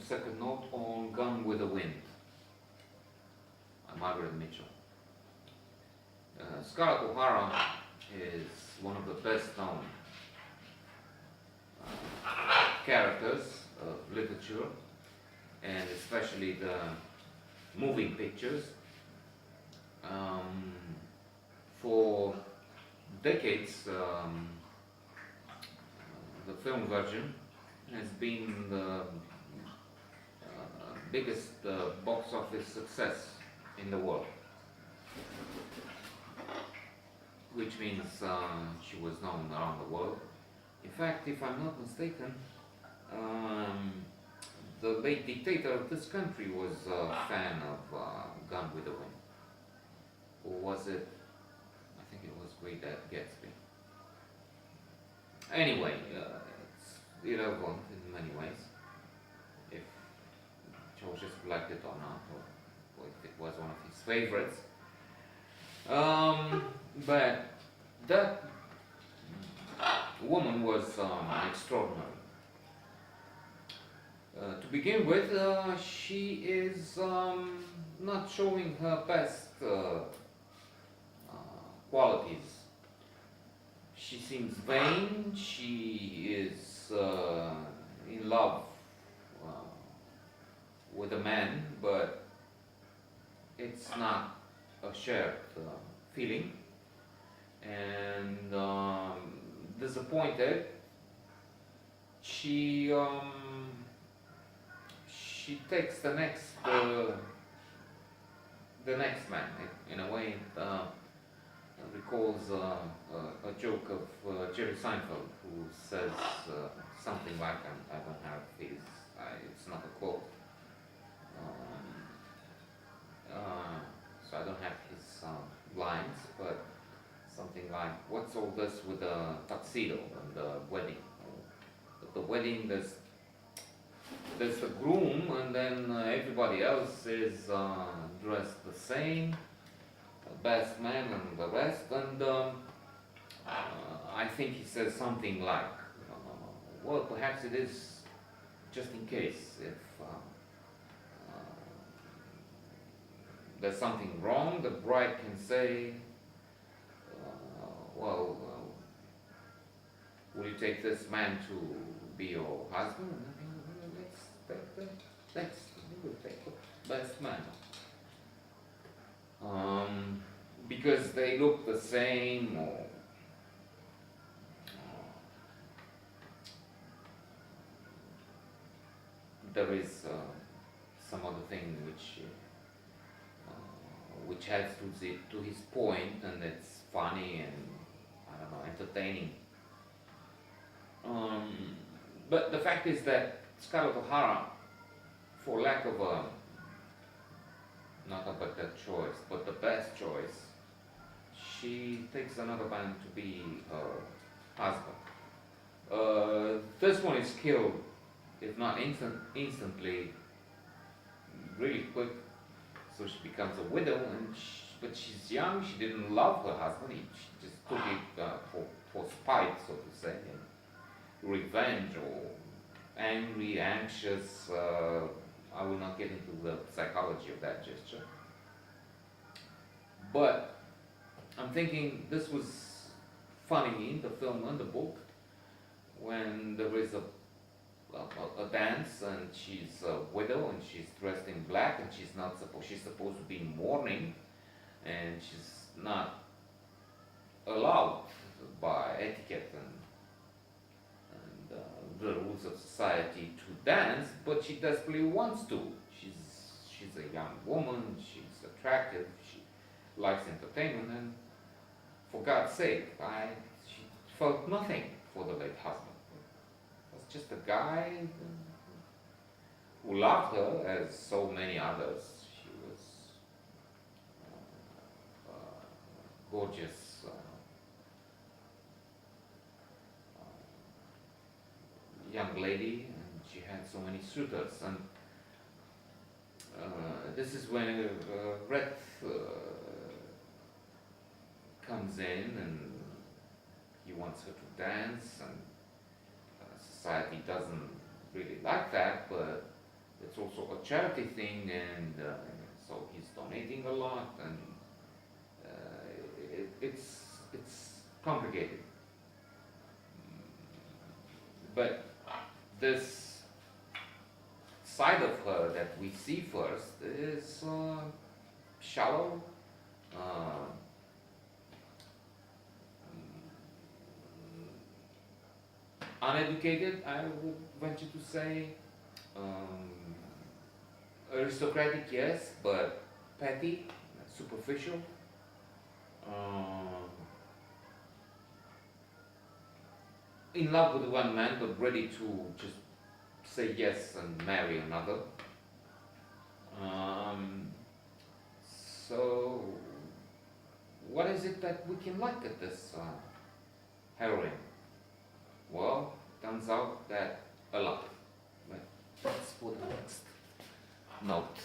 second note on Gone with the Wind, Margaret Mitchell. Scarlett O'Hara is one of the best known characters of literature, and especially the moving pictures. For decades, the film version has been the biggest box office success in the world, which means she was known around the world. In fact, if I'm not mistaken, the late dictator of this country was a fan of Gone with the Wind. Or was it? I think it was Great Gatsby. Anyway, it's irrelevant in many ways, if Ceausescu liked it or not, or if it was one of his favorites. But that woman was extraordinary. To begin with, she is not showing her best qualities. She seems vain, she is in love with a man, but it's not a shared feeling. And disappointed, she takes the next man. In a way, it recalls a joke of Jerry Seinfeld, who says something like, I don't have his, it's not a quote, so I don't have his lines, but something like, what's all this with the tuxedo and the wedding? At the wedding, there's the groom, and then everybody else is dressed the same, the best man and the rest, and I think he says something like, well, perhaps it is just in case if there's something wrong, the bride can say, well, will you take this man to be your husband? Let's take the best man. Because they look the same, or there is some other thing which adds to his point, and it's funny and, I don't know, entertaining. But the fact is that Scarlett O'Hara, for lack of a, not a better choice, but the best choice, she takes another man to be her husband. This one is killed, if not instantly, really quick. So she becomes a widow, but she's young. She didn't love her husband. She just took it for spite, so to say, and revenge, or angry, anxious. I will not get into the psychology of that gesture. But I'm thinking this was funny in the film and the book, when there is a dance, and she's a widow, and she's dressed in black, and she's supposed to be in mourning, and she's not allowed by etiquette and the rules of society to dance, but she desperately wants to. She's a young woman, she's attractive, she likes entertainment, and for God's sake, she felt nothing for the late husband. Just a guy who loved her, as so many others. She was a gorgeous young lady, and she had so many suitors. And this is when Red comes in, and he wants her to dance, and society doesn't really like that, but it's also a charity thing, and so he's donating a lot, and it's complicated. But this side of her that we see first is shallow, uh, uneducated, I would venture to say, aristocratic, yes, but petty, superficial. Um, in love with one man, but ready to just say yes and marry another. Um, so, what is it that we can like at this heroine? Well, turns out that a lot. But that's for the next note.